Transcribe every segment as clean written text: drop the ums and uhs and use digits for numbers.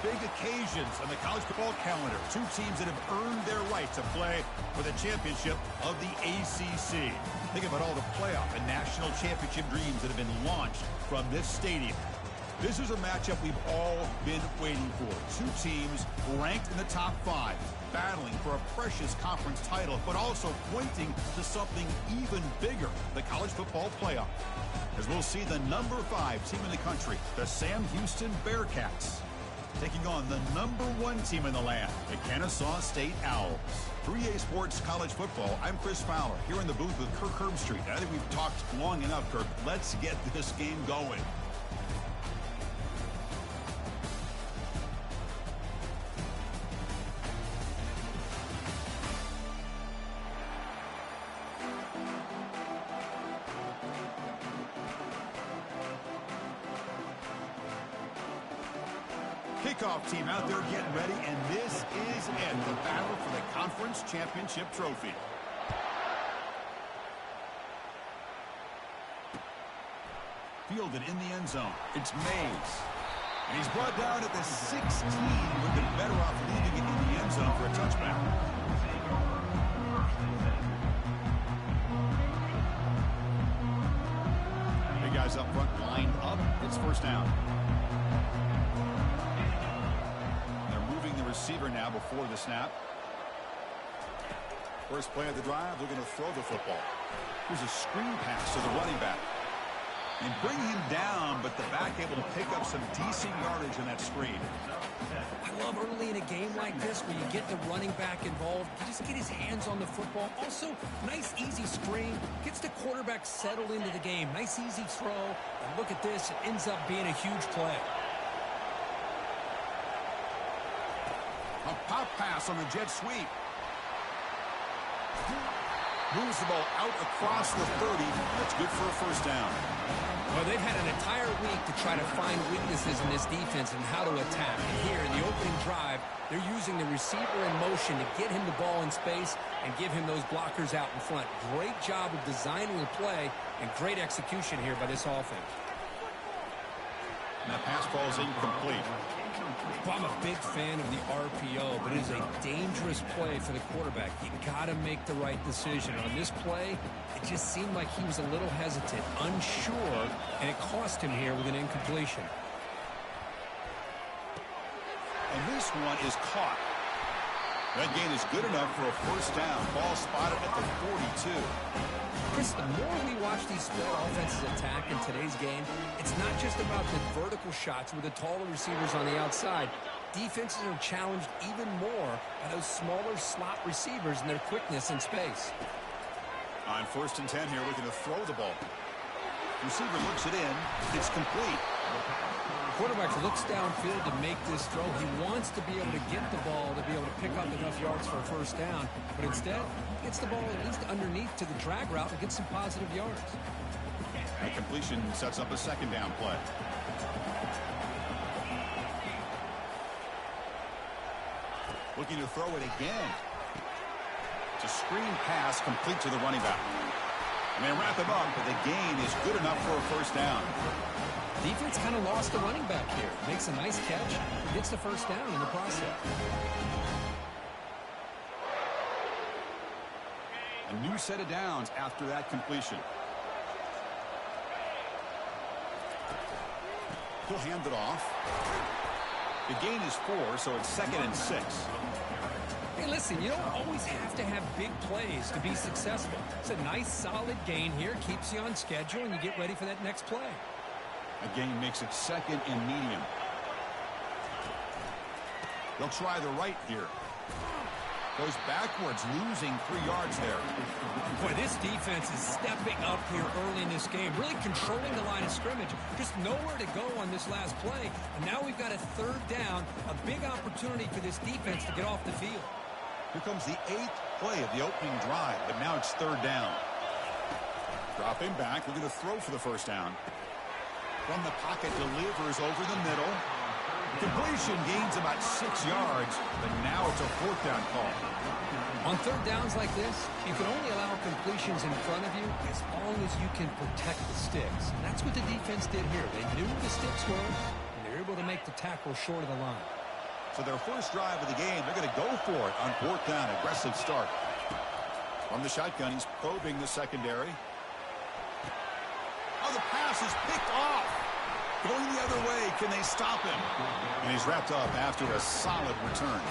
big occasions on the college football calendar. Two teams that have earned their right to play for the championship of the ACC. Think about all the playoff and national championship dreams that have been launched from this stadium. This is a matchup we've all been waiting for. Two teams ranked in the top 5, battling for a precious conference title, but also pointing to something even bigger, the college football playoff. As we'll see the number 5 team in the country, the Sam Houston Bearcats, taking on the number 1 team in the land, the Kennesaw State Owls. 3A Sports College Football, I'm Chris Fowler, here in the booth with Kirk Herbstreit. I think we've talked long enough, Kirk. Let's get this game going. Kickoff team out there getting ready, and this is it, the battle for the conference championship trophy. Fielded in the end zone. It's Mays. And he's brought down at the 16. We've been better off leaving it in the end zone for a touchback. Big guys up front lined up. It's first down. Receiver now before the snap. First play of the drive, they're going to throw the football. Here's a screen pass to the running back. And bring him down, but the back able to pick up some decent yardage in that screen. I love early in a game like this where you get the running back involved. You just get his hands on the football. Also, nice, easy screen. Gets the quarterback settled into the game. Nice, easy throw. And look at this. It ends up being a huge play. A pop pass on the jet sweep. Moves the ball out across the 30. That's good for a first down. Well, they've had an entire week to try to find weaknesses in this defense and how to attack. And here in the opening drive, they're using the receiver in motion to get him the ball in space and give him those blockers out in front. Great job of designing the play and great execution here by this offense. And that pass falls incomplete. Well, I'm a big fan of the RPO, but it is a dangerous play for the quarterback. You got to make the right decision. On this play, it just seemed like he was a little hesitant, unsure, and it cost him here with an incompletion. And this one is caught. That gain is good enough for a first down. Ball spotted at the 42. Chris, the more we watch these spread offenses attack in today's game, it's not just about the vertical shots with the taller receivers on the outside. Defenses are challenged even more by those smaller slot receivers and their quickness in space. On 1st and 10 here, looking to throw the ball. Receiver looks it in. It's complete. Quarterback looks downfield to make this throw. He wants to be able to get the ball to be able to pick up enough yards for a first down, but instead gets the ball at least underneath to the drag route and gets some positive yards. That completion sets up a second down play. Looking to throw it again. It's a screen pass complete to the running back. And they wrap him up, but the gain is good enough for a first down. Defense kind of lost the running back here. Makes a nice catch. Gets the first down in the process. A new set of downs after that completion. He'll hand it off. The gain is 4, so it's 2nd and 6. Hey, listen, you don't always have to have big plays to be successful. It's a nice, solid gain here. Keeps you on schedule, and you get ready for that next play. A gain makes it 2nd and medium. They'll try the right here. Goes backwards, losing 3 yards there. Boy, this defense is stepping up here early in this game, really controlling the line of scrimmage. Just nowhere to go on this last play. And now we've got a 3rd down, a big opportunity for this defense to get off the field. Here comes the 8th play of the opening drive, but now it's 3rd down. Dropping back, we're going to throw for the first down. From the pocket, delivers over the middle. Completion gains about 6 yards, but now it's a 4th down call. On 3rd downs like this, you can only allow completions in front of you as long as you can protect the sticks. And that's what the defense did here. They knew the sticks were, and they were able to make the tackle short of the line. So their first drive of the game, they're going to go for it on 4th down. Aggressive start. From the shotgun, he's probing the secondary. Oh, the pass is picked off. Going the other way. Can they stop him? And he's wrapped up after a solid return.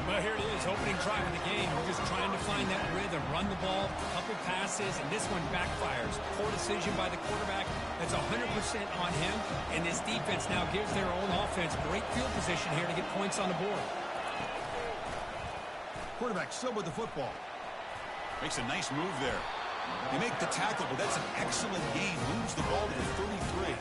Well, here it is, opening drive of the game. We're just trying to find that rhythm, run the ball, a couple passes, and this one backfires. Poor decision by the quarterback. That's 100% on him, and this defense now gives their own offense great field position here to get points on the board. Quarterback still with the football. Makes a nice move there. They make the tackle, but that's an excellent gain. Moves the ball to the 33.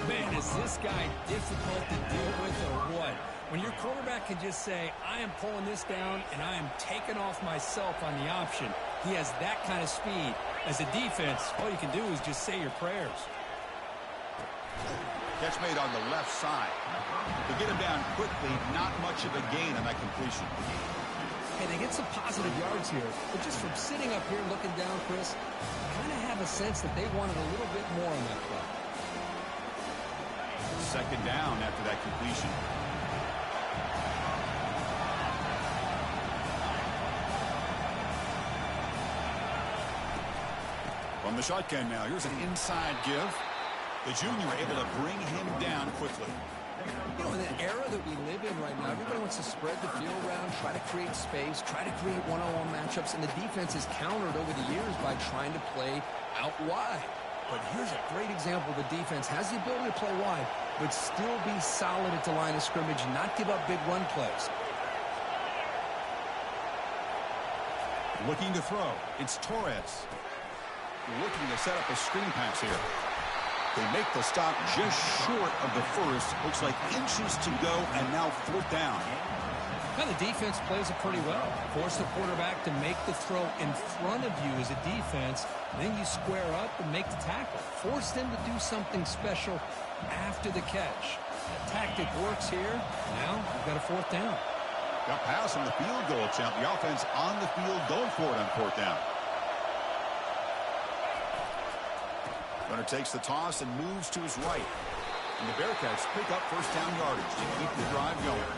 Man, is this guy difficult to deal with or what? When your quarterback can just say, I am pulling this down and I am taking off myself on the option. He has that kind of speed. As a defense, all you can do is just say your prayers. Catch made on the left side. To get him down quickly, not much of a gain on that completion. Hey, they get some positive yards here, but just from sitting up here looking down, Chris, I kind of have a sense that they wanted a little bit more on that play. 2nd down after that completion. From the shotgun now, here's an inside give. The junior able to bring him down quickly. You know, in the era that we live in right now, everybody wants to spread the field around, try to create space, try to create one-on-one matchups, and the defense is countered over the years by trying to play out wide. But here's a great example. The defense has the ability to play wide, but still be solid at the line of scrimmage and not give up big run plays. Looking to throw. It's Torres. Looking to set up a screen pass here. They make the stop just short of the first. Looks like inches to go, and now 4th down. Now the defense plays it pretty well. Force the quarterback to make the throw in front of you as a defense. Then you square up and make the tackle. Force them to do something special after the catch. The tactic works here. Now you've got a 4th down. Got pass on the field goal attempt. The offense on the field going for it on 4th down. Runner takes the toss and moves to his right. And the Bearcats pick up 1st down yardage to keep the drive going.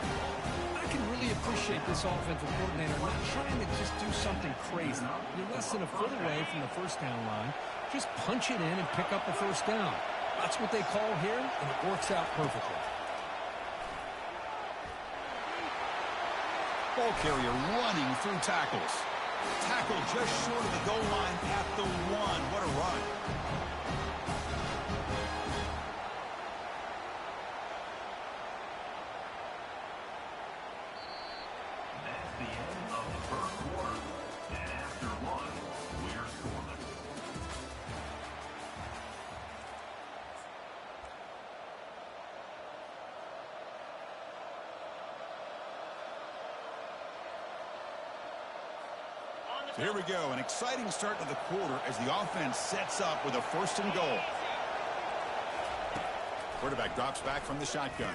I can really appreciate this offensive coordinator not trying to just do something crazy. You're less than a foot away from the 1st down line. Just punch it in and pick up a 1st down. That's what they call here, and it works out perfectly. Ball carrier running through tackles. Tackle just short of the goal line at the 1. What a run. Here we go, an exciting start to the quarter as the offense sets up with a 1st and goal. Quarterback drops back from the shotgun.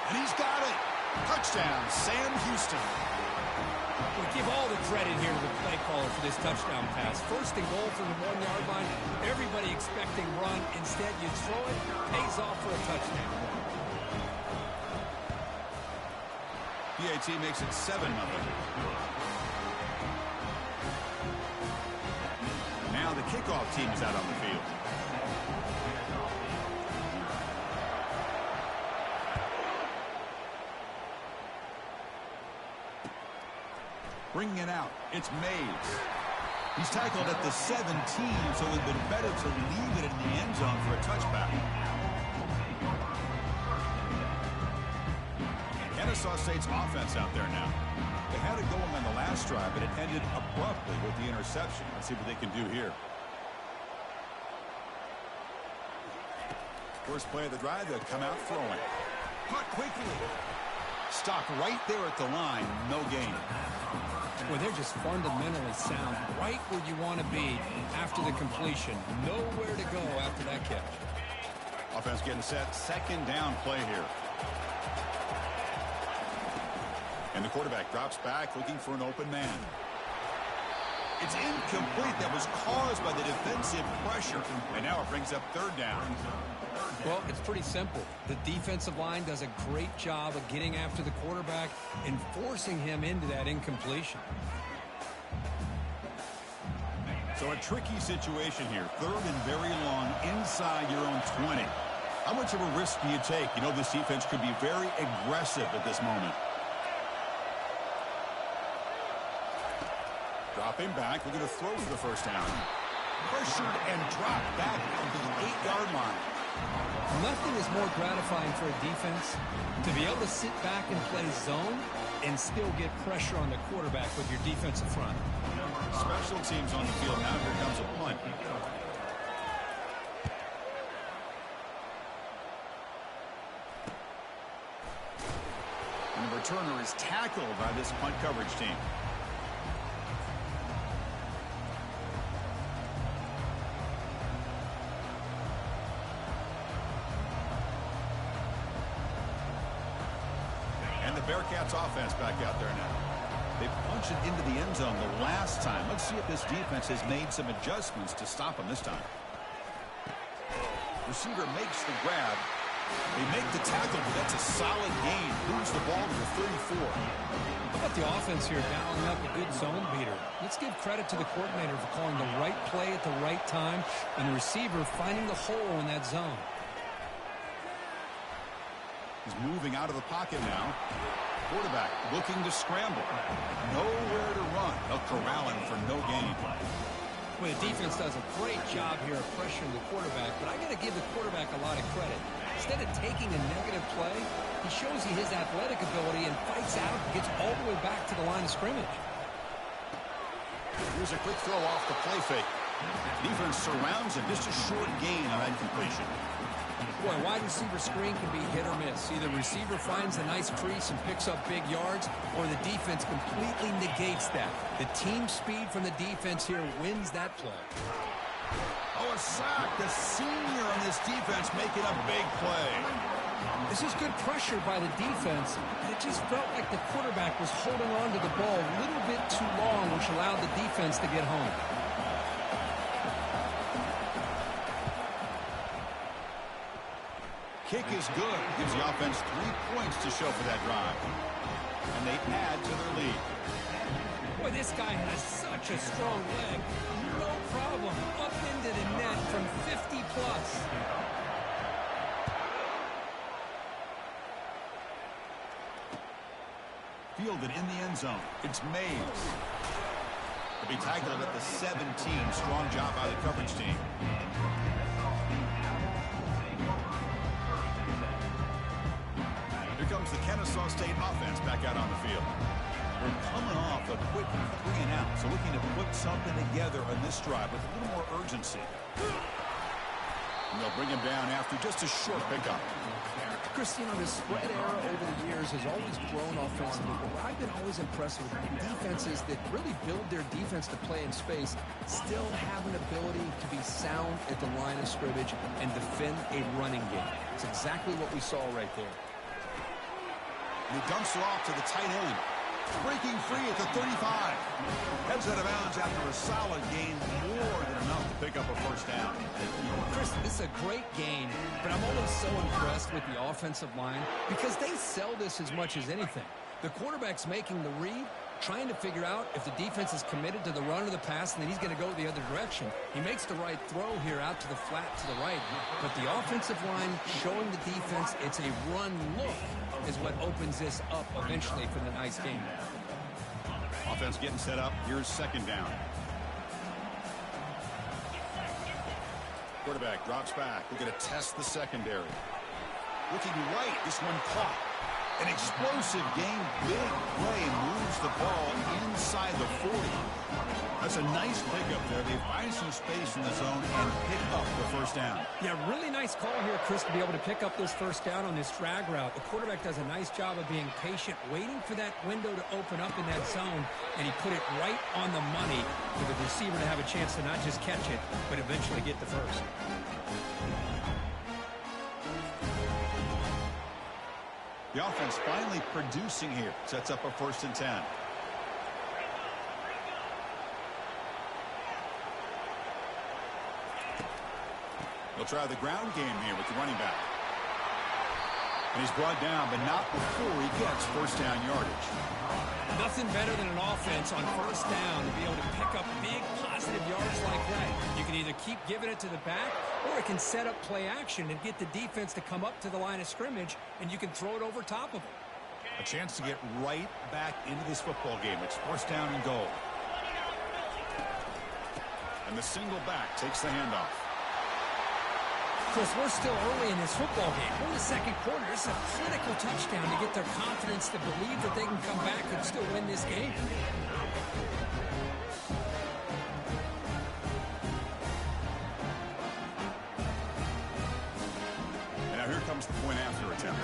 And he's got it. Touchdown, Sam Houston. We give all the credit here to the play caller for this touchdown pass. 1st and goal from the 1-yard line. Everybody expecting run. Instead, you throw it, pays off for a touchdown. PAT makes it 7-0. Now the kickoff team is out on the field. Bringing it out, it's Mays. He's tackled at the 17, so it would have been better to leave it in the end zone for a touchback. Kennesaw State's offense out there now. They had it going on the last drive, but it ended abruptly with the interception. Let's see what they can do here. First play of the drive, they'll come out throwing. Caught quickly. Stopped right there at the line. No gain. Well, they're just fundamentally sound. Right where you want to be after the completion. Nowhere to go after that catch. Offense getting set. 2nd down play here. And the quarterback drops back looking for an open man. It's incomplete. That was caused by the defensive pressure. And now it brings up 3rd down. Well, it's pretty simple. The defensive line does a great job of getting after the quarterback and forcing him into that incompletion. So a tricky situation here. 3rd and very long inside your own 20. How much of a risk do you take? You know, this defense could be very aggressive at this moment. Dropping back, looking to throw for the first down. Pressured and dropped back onto the 8-yard line. Nothing is more gratifying for a defense to be able to sit back and play zone and still get pressure on the quarterback with your defensive front. Special teams on the field. Now here comes a punt. And the returner is tackled by this punt coverage team. And the Bearcats offense back out there now. They punched it into the end zone the last time. Let's see if this defense has made some adjustments to stop them this time. Receiver makes the grab. They make the tackle, but that's a solid gain. Moves the ball to the 34. How about the offense here dialing up a good zone beater? Let's give credit to the coordinator for calling the right play at the right time and the receiver finding the hole in that zone. He's moving out of the pocket now. Quarterback looking to scramble. Nowhere to run. They'll corral him for no gain. Well, the defense does a great job here of pressuring the quarterback, but I got to give the quarterback a lot of credit. Instead of taking a negative play, he shows you his athletic ability and fights out and gets all the way back to the line of scrimmage. Here's a quick throw off the play fake. Defense surrounds him. Just a short gain on that completion. Boy, wide receiver screen can be hit or miss. Either receiver finds a nice crease and picks up big yards, or the defense completely negates that. The team speed from the defense here wins that play. Oh, a sack. The senior on this defense making a big play. This is good pressure by the defense, but it just felt like the quarterback was holding on to the ball a little bit too long, which allowed the defense to get home. Kick is good. Gives the offense 3 points to show for that drive. And they add to their lead. Boy, this guy has such a strong leg. No problem. Up into the net from 50 plus. Fielded in the end zone. It's Mays. He'll be tackled at the 17. Strong job by the coverage team. Here comes the Kennesaw State offense back out on the field. We're coming off a quick 3 and out, so looking to put something together on this drive with a little more urgency. And they'll bring him down after just a short pickup. Chris, you know, the spread era over the years has always grown offensively, but what I've been always impressed with defenses that really build their defense to play in space still have an ability to be sound at the line of scrimmage and defend a running game. It's exactly what we saw right there. And he dumps it off to the tight end. Breaking free at the 35. Heads out of bounds after a solid gain, more than enough to pick up a first down. Chris, this is a great game, but I'm always so impressed with the offensive line because they sell this as much as anything. The quarterback's making the read, trying to figure out if the defense is committed to the run or the pass, and then he's going to go the other direction. He makes the right throw here out to the flat to the right, but the offensive line showing the defense it's a run look is what opens this up eventually for the nice game. Offense getting set up. Here's second down. Quarterback drops back. We're going to test the secondary. Looking right. This one caught. An explosive game. Big play. Moves the ball inside the 40. That's a nice pickup there. They find some space in the zone and pick up the first down. Yeah, really nice call here, Chris, to be able to pick up this first down on this drag route. The quarterback does a nice job of being patient, waiting for that window to open up in that zone, and he put it right on the money for the receiver to have a chance to not just catch it, but eventually get the first. The offense finally producing here. Sets up a 1st and 10. They'll try the ground game here with the running back. And he's brought down, but not before he gets first down yardage. Nothing better than an offense on first down to be able to pick up big positive yards like that. You can either keep giving it to the back, or it can set up play action and get the defense to come up to the line of scrimmage, and you can throw it over top of them. A chance to get right back into this football game. It's first down and goal. And the single back takes the handoff. Chris, we're still early in this football game. We're in the second quarter. It's a critical touchdown to get their confidence to believe that they can come back and still win this game. And now here comes the point after attempt.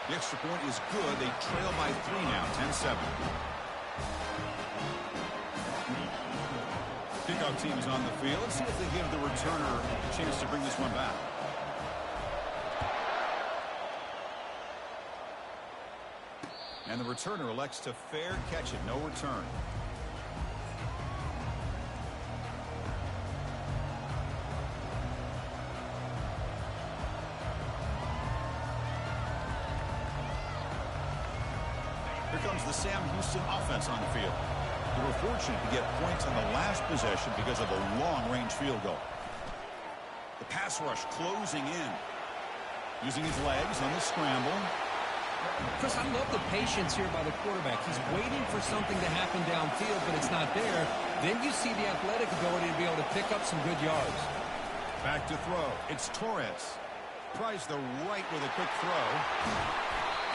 The extra point is good. They trail by 3 now, 10-7. Kickoff team is on the field. Let's see if they give the returner a chance to bring this one back. And the returner elects to fair catch it. No return. Here comes the Sam Houston offense on the field. They were fortunate to get points on the last possession because of a long-range field goal. The pass rush closing in. Using his legs on the scramble. Chris, I love the patience here by the quarterback. He's waiting for something to happen downfield, but it's not there. Then you see the athletic ability to be able to pick up some good yards. Back to throw. It's Torres. Tries the right with a quick throw.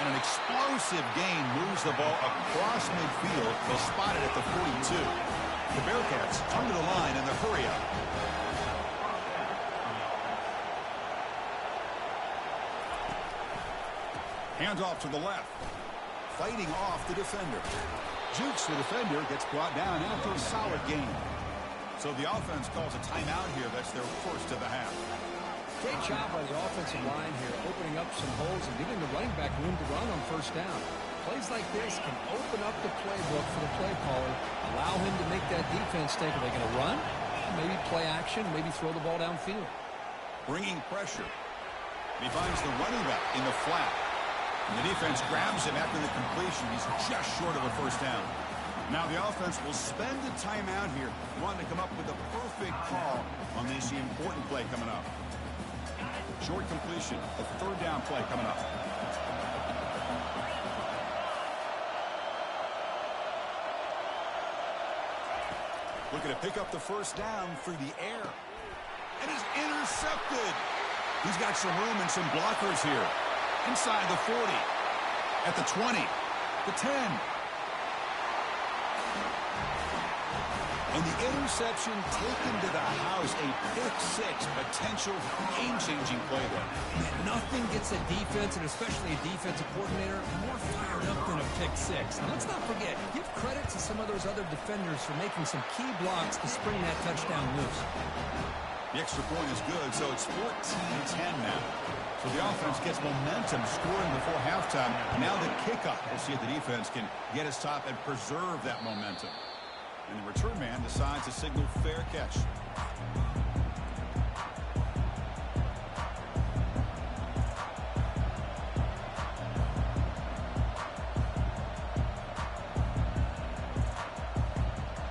And an explosive gain moves the ball across midfield. They'll spot it at the 42. The Bearcats come to the line in the hurry up. Hands off to the left. Fighting off the defender. Jukes the defender, gets brought down after a solid gain. So the offense calls a timeout here. That's their first of the half. Great job by the offensive line here, opening up some holes and giving the running back room to run on first down. Plays like this can open up the playbook for the play caller, allow him to make that defense think, are they going to run? Maybe play action, maybe throw the ball downfield. Bringing pressure. He finds the running back in the flat. And the defense grabs him after the completion. He's just short of a first down. Now the offense will spend a timeout here, wanting to come up with a perfect call on this important play coming up. Short completion, a third down play coming up. Looking to pick up the first down through the air. And he's intercepted. He's got some room and some blockers here. Inside the 40, at the 20, the 10. And the interception taken to the house, a pick-6 potential game-changing play there. Nothing gets a defense, and especially a defensive coordinator, more fired up than a pick-6. Now, let's not forget, give credit to some of those other defenders for making some key blocks to spring that touchdown loose. The extra point is good, so it's 14-10 now. So the offense gets momentum scoring before halftime. Now the kickoff. We'll see if the defense can get his top and preserve that momentum. And the return man decides to signal fair catch.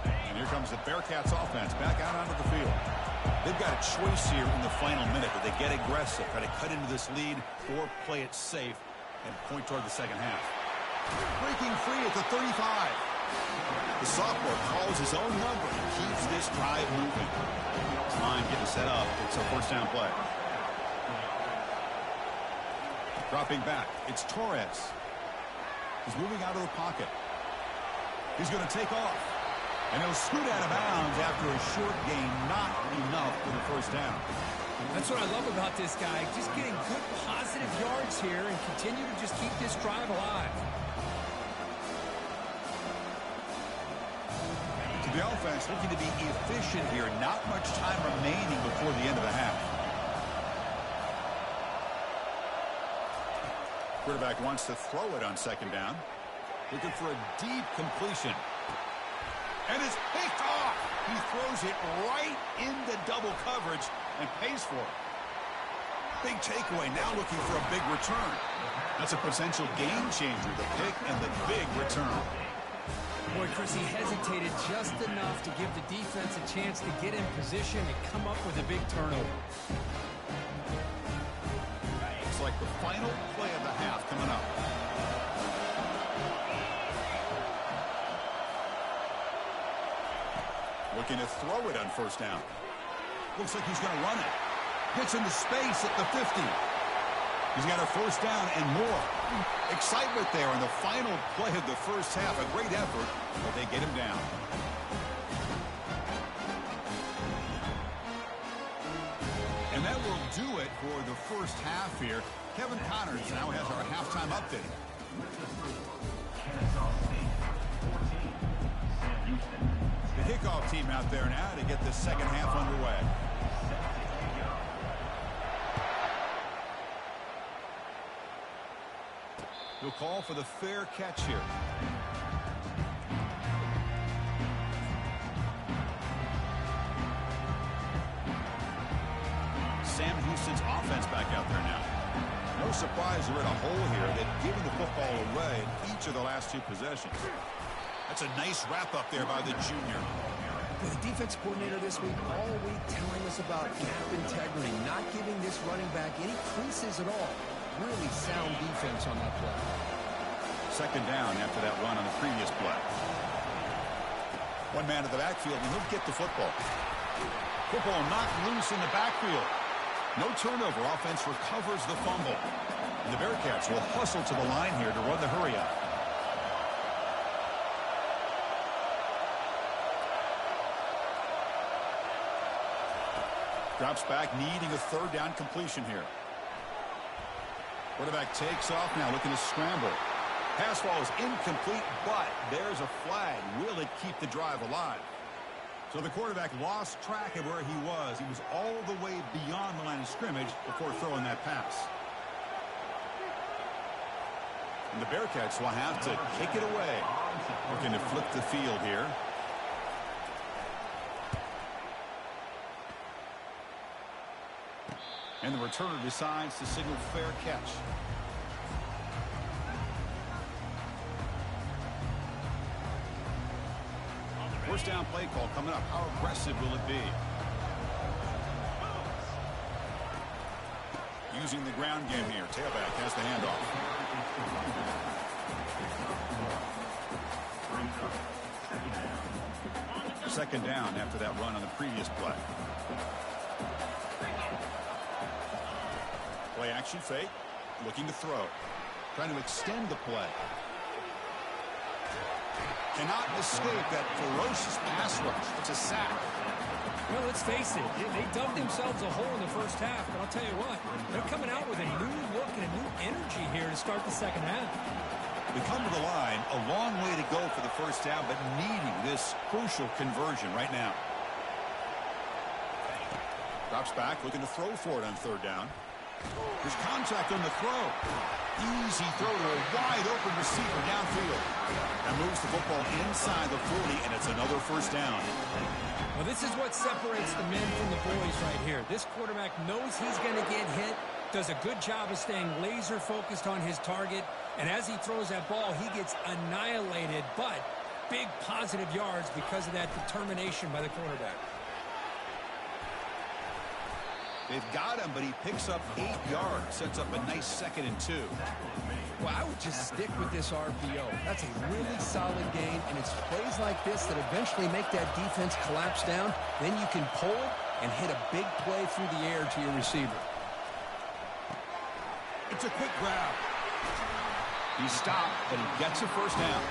And here comes the Bearcats offense back out onto the field. They've got a choice here in the final minute. Do they get aggressive, try to cut into this lead, or play it safe and point toward the second half? Breaking free at the 35. The sophomore calls his own number and keeps this drive moving. Line getting set up. It's a first down play. Dropping back. It's Torres. He's moving out of the pocket. He's going to take off. And he'll scoot out of bounds after a short gain, not enough for the first down. That's what I love about this guy. Just getting good positive yards here and continue to just keep this drive alive. To the offense, looking to be efficient here. Not much time remaining before the end of the half. Quarterback wants to throw it on second down. Looking for a deep completion. And it's picked off. He throws it right into double coverage and pays for it. Big takeaway, now looking for a big return. That's a potential game changer, the pick and the big return. Boy, Chris, he hesitated just enough to give the defense a chance to get in position and come up with a big turnover. It's like the final play of the half coming up. Looking to throw it on first down. Looks like he's going to run it. Gets into space at the 50. He's got a first down and more. Excitement there in the final play of the first half. A great effort, but they get him down. And that will do it for the first half here. Kevin Connors now has our halftime update. Kennesaw State, 14, Sam Houston. The kickoff team out there now to get the second half underway. He'll call for the fair catch here. Sam Houston's offense back out there now. No surprise they're in a hole here. They've given the football away in each of the last two possessions. That's a nice wrap-up there by the junior. The defense coordinator this week all week telling us about gap integrity, not giving this running back any creases at all. Really sound defense on that play. Second down after that run on the previous play. One man at the backfield, and he'll get the football. Football knocked loose in the backfield. No turnover. Offense recovers the fumble. And the Bearcats will hustle to the line here to run the hurry-up. Drops back, needing a third down completion here. Quarterback takes off now, looking to scramble. Pass ball is incomplete, but there's a flag. Will it keep the drive alive? So the quarterback lost track of where he was. He was all the way beyond the line of scrimmage before throwing that pass. And the Bearcats will have to kick it away. Looking to flip the field here. And the returner decides to signal fair catch. First down play call coming up. How aggressive will it be? Using the ground game here. Tailback has the handoff. Second down after that run on the previous play. Play action fake. Looking to throw. Trying to extend the play. Cannot escape that ferocious pass rush. It's a sack. Well, let's face it, they dug themselves a hole in the first half, but I'll tell you what, they're coming out with a new look and a new energy here to start the second half. We come to the line, a long way to go for the first down, but needing this crucial conversion right now. Drops back, looking to throw for it on third down. There's contact on the throw. Easy throw to a wide-open receiver downfield. And moves the football inside the 40, and it's another first down. Well, this is what separates the men from the boys right here. This quarterback knows he's going to get hit, does a good job of staying laser-focused on his target, and as he throws that ball, he gets annihilated, but big positive yards because of that determination by the quarterback. They've got him, but he picks up 8 yards, sets up a nice 2nd and 2. Well, I would just stick with this RPO. That's a really solid game, and it's plays like this that eventually make that defense collapse down. Then you can pull and hit a big play through the air to your receiver. It's a quick grab. He stopped, but he gets a first down.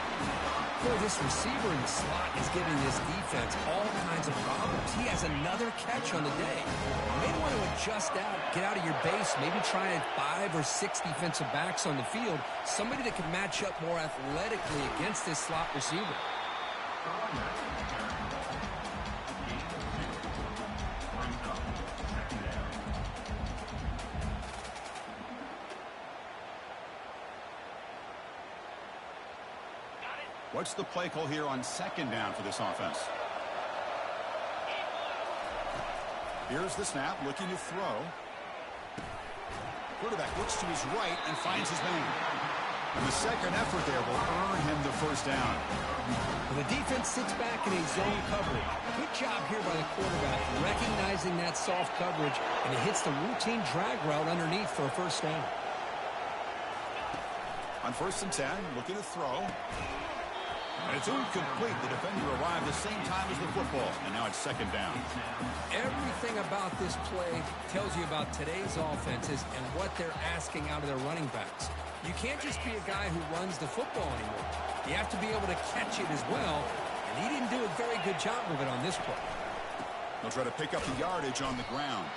Boy, this receiver in the slot is giving this defense all kinds of problems. He has another catch on the day. You may want to adjust out, get out of your base, maybe try 5 or 6 defensive backs on the field, somebody that can match up more athletically against this slot receiver. What's the play call here on second down for this offense? Here's the snap, looking to throw. Quarterback looks to his right and finds his man. And the second effort there will earn him the first down. Well, the defense sits back in a zone coverage. Good job here by the quarterback, recognizing that soft coverage, and he hits the routine drag route underneath for a first down. On 1st and 10, looking to throw. And it's incomplete. The defender arrived the same time as the football, and now it's second down. Everything about this play tells you about today's offenses and what they're asking out of their running backs. You can't just be a guy who runs the football anymore. You have to be able to catch it as well, and he didn't do a very good job of it on this play. They'll try to pick up the yardage on the ground.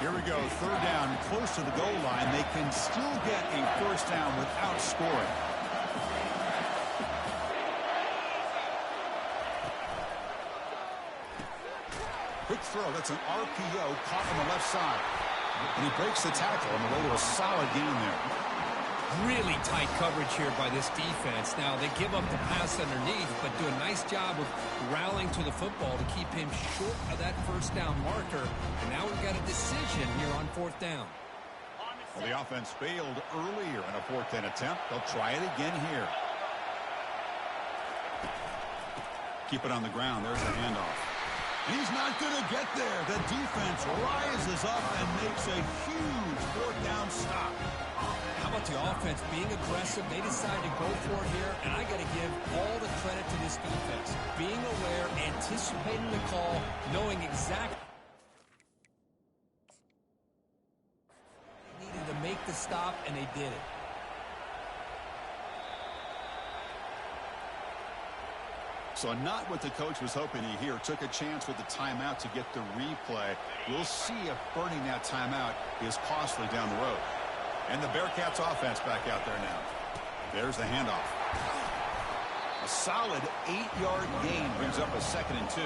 Here we go, 3rd down, close to the goal line. They can still get a first down without scoring. Quick throw, that's an RPO caught on the left side. And he breaks the tackle on the way to a solid gain there. Really tight coverage here by this defense. Now, they give up the pass underneath, but do a nice job of rallying to the football to keep him short of that first down marker. And now we've got a decision here on 4th down. Well, the offense failed earlier in a 4th and attempt. They'll try it again here. Keep it on the ground. There's the handoff. And he's not going to get there. The defense rises up and makes a huge 4th down stop. How about the offense being aggressive? They decide to go for it here, and I got to give all the credit to this defense. Being aware, anticipating the call, knowing exactly they needed to make the stop, and they did it. So not what the coach was hoping to hear. Took a chance with the timeout to get the replay. We'll see if burning that timeout is costly down the road. And the Bearcats offense back out there now. There's the handoff. A solid 8-yard gain brings up a 2nd and 2.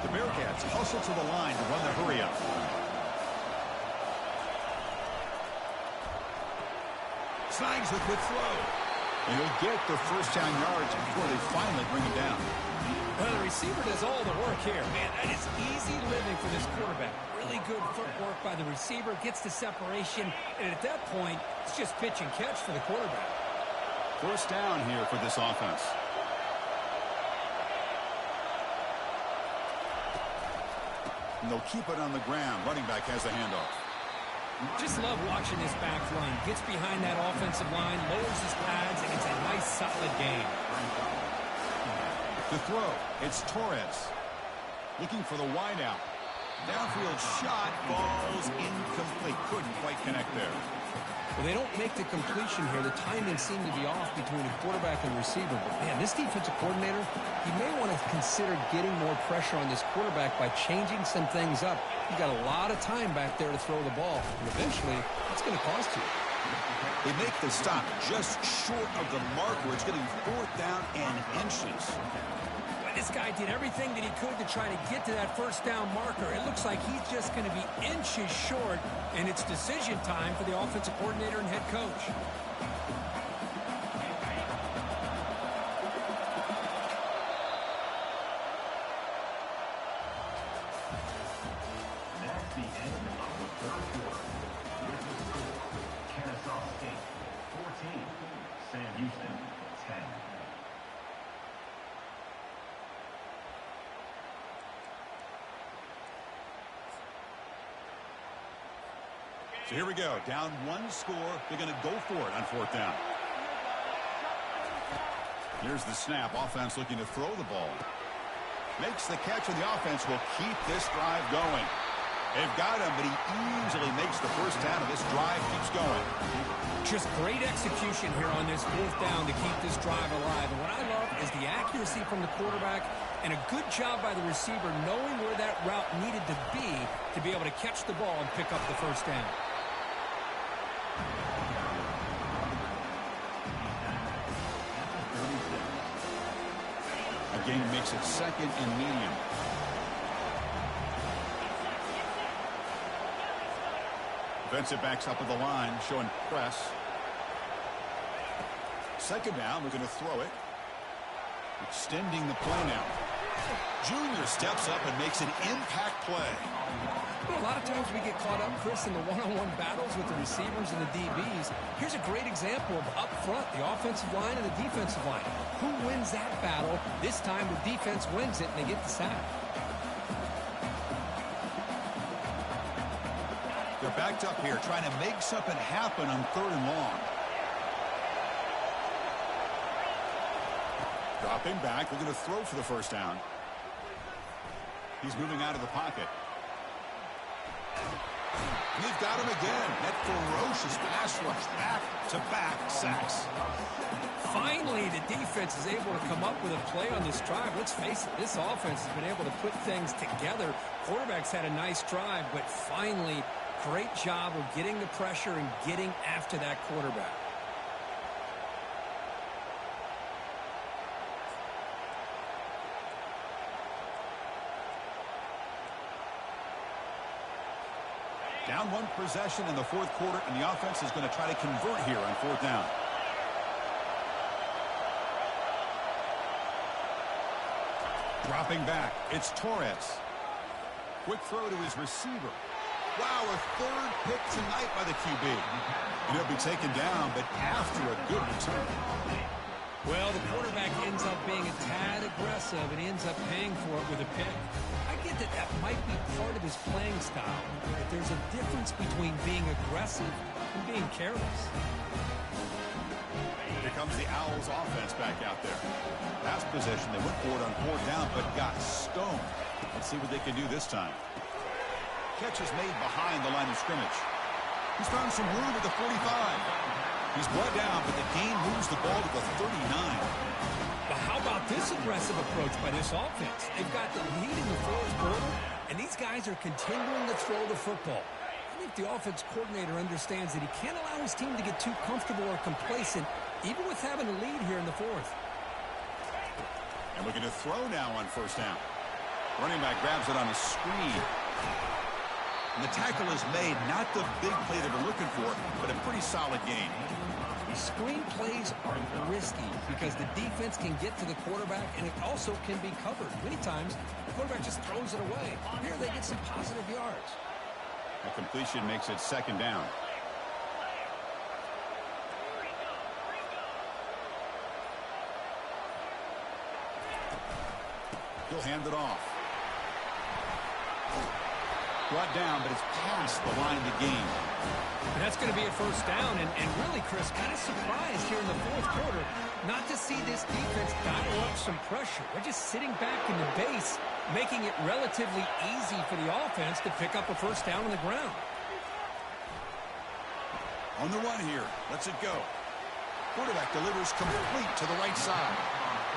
The Bearcats hustle to the line to run the hurry up. Snags the quick throw. And he'll get the first down yards before they finally bring him down. Well, the receiver does all the work here. Man, that is easy living for this quarterback. Really good footwork by the receiver, gets the separation, and at that point, it's just pitch and catch for the quarterback. First down here for this offense. And they'll keep it on the ground. Running back has the handoff. Just love watching this back run. Gets behind that offensive line, lowers his pads, and it's a nice, solid gain. To throw, it's Torres. Looking for the wideout. Downfield shot falls incomplete. Couldn't quite connect there. Well, they don't make the completion here. The timing seemed to be off between the quarterback and receiver. But, man, this defensive coordinator, he may want to consider getting more pressure on this quarterback by changing some things up. You've got a lot of time back there to throw the ball. And eventually, it's going to cost you. They make the stop just short of the marker. It's getting 4th down and inches. This guy did everything that he could to try to get to that first down marker. It looks like he's just going to be inches short, and it's decision time for the offensive coordinator and head coach. That's the end of the 3rd quarter. With the score, Kennesaw State 14, Sam Houston 10. So here we go. Down 1 score. They're going to go for it on 4th down. Here's the snap. Offense looking to throw the ball. Makes the catch, and the offense will keep this drive going. They've got him, but he easily makes the first down, and this drive keeps going. Just great execution here on this 4th down to keep this drive alive. And what I love is the accuracy from the quarterback and a good job by the receiver knowing where that route needed to be able to catch the ball and pick up the first down. gain makes it 2nd and medium. Defensive backs up at the line, showing press. 2nd down, we're going to throw it. Extending the play now. Junior steps up and makes an impact play. Well, a lot of times we get caught up, Chris, in the one-on-one battles with the receivers and the DBs. Here's a great example of up front, the offensive line and the defensive line. Who wins that battle? This time the defense wins it, and they get the sack. They're backed up here, trying to make something happen on 3rd and long. Dropping back, we're going to throw for the 1st down. He's moving out of the pocket. We've got him again. That ferocious pass rush, back-to-back sacks. Finally, the defense is able to come up with a play on this drive. Let's face it, this offense has been able to put things together. Quarterback's had a nice drive, but finally, great job of getting the pressure and getting after that quarterback. Down 1 possession in the 4th quarter, and the offense is going to try to convert here on 4th down. Dropping back, it's Torres. Quick throw to his receiver. Wow, a 3rd pick tonight by the QB. And he'll be taken down, but after a good return. Well, the quarterback ends up being a tad aggressive, and he ends up paying for it with a pick. I get that might be part of his playing style. But there's a difference between being aggressive and being careless. Here comes the Owls offense back out there. Pass possession, they went for it on 4th down, but got stoned. Let's see what they can do this time. Catch is made behind the line of scrimmage. He's found some room at the 45. He's brought down, but the gain moves the ball to the 39. But how about this aggressive approach by this offense? They've got the lead in the 4th quarter, and these guys are continuing to throw the football. I think the offense coordinator understands that he can't allow his team to get too comfortable or complacent, even with having a lead here in the 4th. And we're going to throw now on 1st down. Running back grabs it on a screen. And the tackle is made, not the big play that we're looking for, but a pretty solid gain. Screen plays are risky because the defense can get to the quarterback, and it also can be covered. Many times, the quarterback just throws it away. Here they get some positive yards. A completion makes it 2nd down. He'll hand it off. Brought down, but it's past the line to gain. And that's going to be a 1st down, and really, Chris, kind of surprised here in the 4th quarter not to see this defense dial up some pressure. They're just sitting back in the base, making it relatively easy for the offense to pick up a 1st down on the ground. On the run here, lets it go. Quarterback delivers complete to the right side.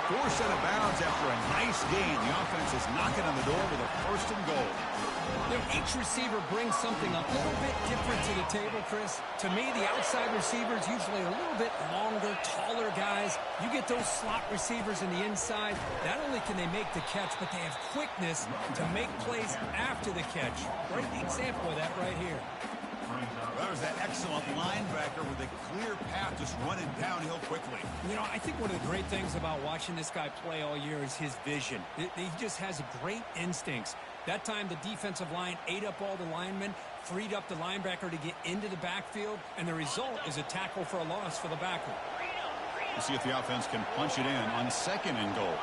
Forced out of bounds after a nice gain. The offense is knocking on the door with a 1st and goal. You know, each receiver brings something a little bit different to the table, Chris. To me, the outside receivers usually a little bit longer, taller guys. You get those slot receivers in the inside. Not only can they make the catch, but they have quickness to make plays after the catch. Great example of that right here. That was that excellent linebacker with a clear path just running downhill quickly. You know, I think one of the great things about watching this guy play all year is his vision. He just has great instincts. That time, the defensive line ate up all the linemen, freed up the linebacker to get into the backfield, and the result is a tackle for a loss for the backer. We'll see if the offense can punch it in on 2nd and goal.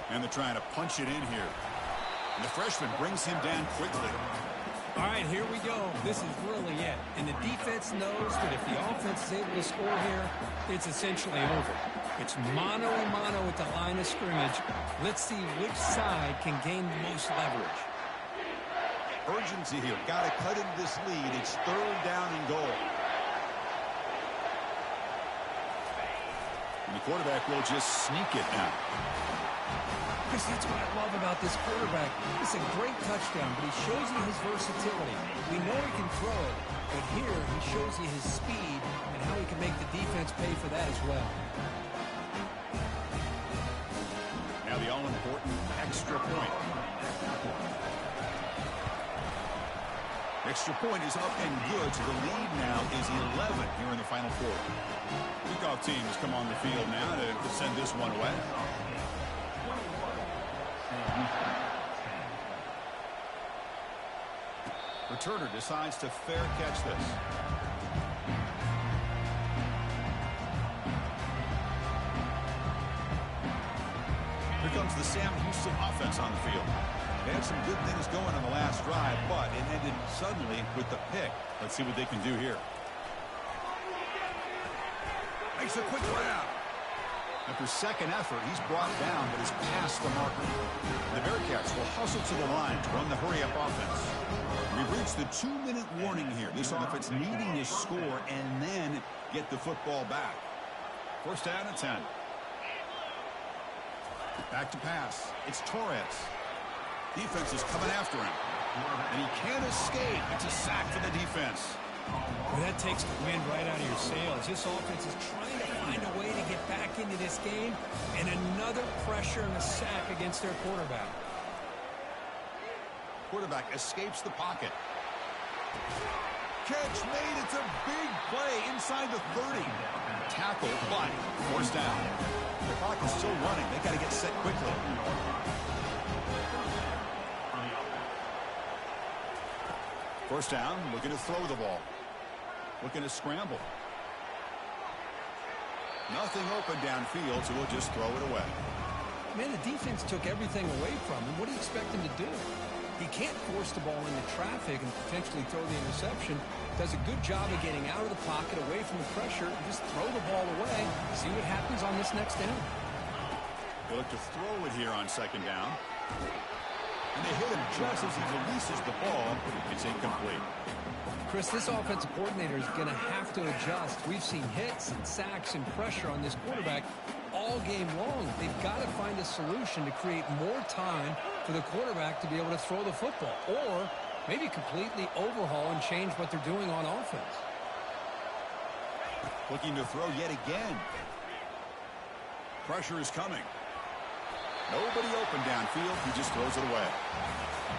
And they're trying to punch it in here. And the freshman brings him down quickly. All right, here we go. This is really it. And the defense knows that if the offense is able to score here, it's essentially over. It's mano a mano at the line of scrimmage. Let's see which side can gain the most leverage. Urgency here. Got to cut into this lead. It's 3rd down and goal. And the quarterback will just sneak it now. Chris, that's what I love about this quarterback. It's a great touchdown, but he shows you his versatility. We know he can throw it, But here, he shows you his speed and how he can make the defense pay for that as well. Now the all-important extra point. Extra point is up and good, so the lead now is 11 here in the final quarter. Kickoff team has come on the field now to send this one away. Returner decides to fair catch this. Here comes the Sam Houston offense on the field. They had some good things going on the last drive, but it ended suddenly with the pick. Let's see what they can do here. Makes a quick grab. After second effort, he's brought down, but is past the marker. The Bearcats will hustle to the line to run the hurry-up offense. We've reached the 2-minute warning here. This offense needing to score and then get the football back. First down and 10. Back to pass. It's Torres. Defense is coming after him. And he can't escape. It's a sack for the defense. Well, that takes the wind right out of your sails. This offense is trying to find a way to get back into this game. And another pressure and a sack against their quarterback. Quarterback escapes the pocket. Catch made. It's a big play inside the 30. Tackle, but forced down. The clock is still running. They got to get set quickly. First down, looking to throw the ball. Looking to scramble. Nothing open downfield, so we'll just throw it away. Man, the defense took everything away from him. What do you expect him to do? He can't force the ball into traffic and potentially throw the interception. Does a good job of getting out of the pocket, away from the pressure, and just throw the ball away. See what happens on this next down. They look to throw it here on second down. And they hit him just as he releases the ball. It's incomplete. Chris, this offensive coordinator is going to have to adjust. We've seen hits and sacks and pressure on this quarterback all game long. They've got to find a solution to create more time for the quarterback to be able to throw the football, or maybe completely overhaul and change what they're doing on offense. Looking to throw yet again. Pressure is coming. Nobody open downfield. He just throws it away.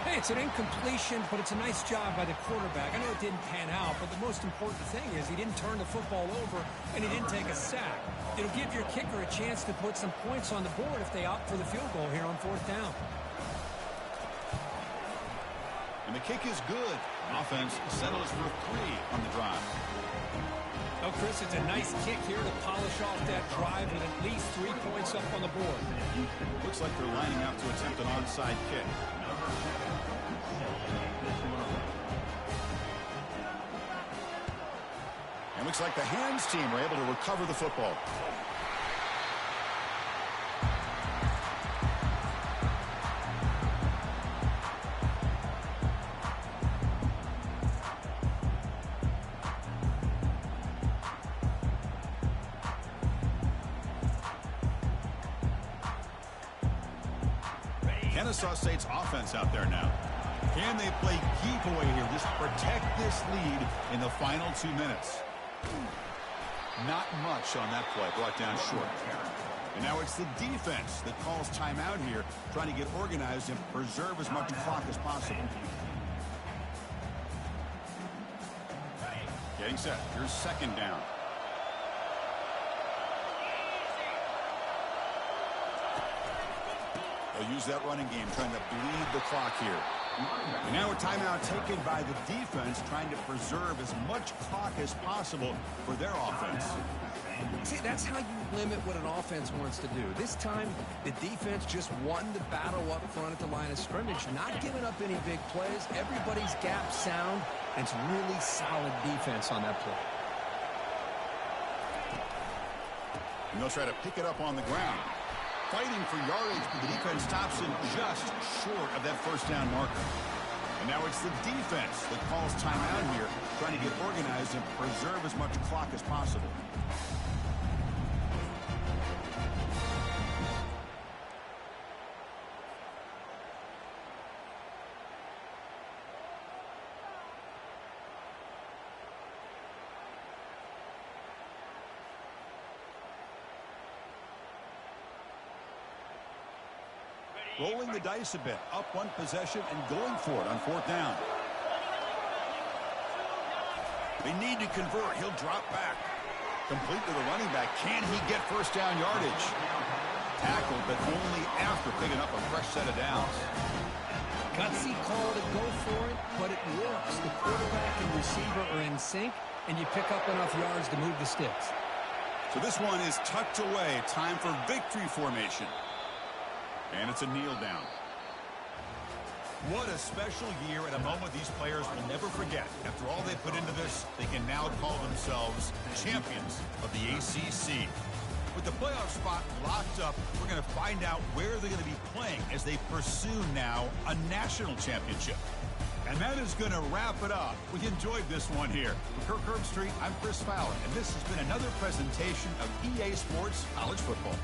Hey, it's an incompletion, but it's a nice job by the quarterback. I know it didn't pan out, but the most important thing is he didn't turn the football over and he didn't take a sack. It'll give your kicker a chance to put some points on the board if they opt for the field goal here on fourth down. And the kick is good. Offense settles for 3 on the drive. Oh, Chris, it's a nice kick here to polish off that drive with at least 3 points up on the board. Looks like they're lining up to attempt an onside kick. And looks like the hands team are able to recover the football. Kennesaw State's offense out there now. Can they play keep away here? Just protect this lead in the final 2 minutes. Not much on that play, brought down short. And now it's the defense that calls timeout here, trying to get organized and preserve as much clock as possible. Getting set. Here's second down. They'll use that running game, trying to bleed the clock here. And now a timeout taken by the defense, trying to preserve as much clock as possible for their offense. See, that's how you limit what an offense wants to do. This time, the defense just won the battle up front at the line of scrimmage, not giving up any big plays. Everybody's gap sound, and it's really solid defense on that play. And they'll try to pick it up on the ground. Fighting for yardage, but the defense stops him just short of that first down marker. And now it's the defense that calls timeout here, trying to get organized and preserve as much clock as possible. rolling the dice a bit, up one possession and going for it on fourth down. They need to convert. He'll drop back. Complete to the running back. Can he get first down yardage? Tackled, but only after picking up a fresh set of downs. Gutsy call to go for it, but it works. The quarterback and receiver are in sync, and you pick up enough yards to move the sticks. So this one is tucked away. Time for victory formation. And it's a kneel down. What a special year and a moment these players will never forget. After all they put into this, they can now call themselves champions of the ACC. With the playoff spot locked up, we're going to find out where they're going to be playing as they pursue now a national championship. And that is going to wrap it up. We enjoyed this one here. For Kirk Herbstreit, I'm Chris Fowler, and this has been another presentation of EA Sports College Football.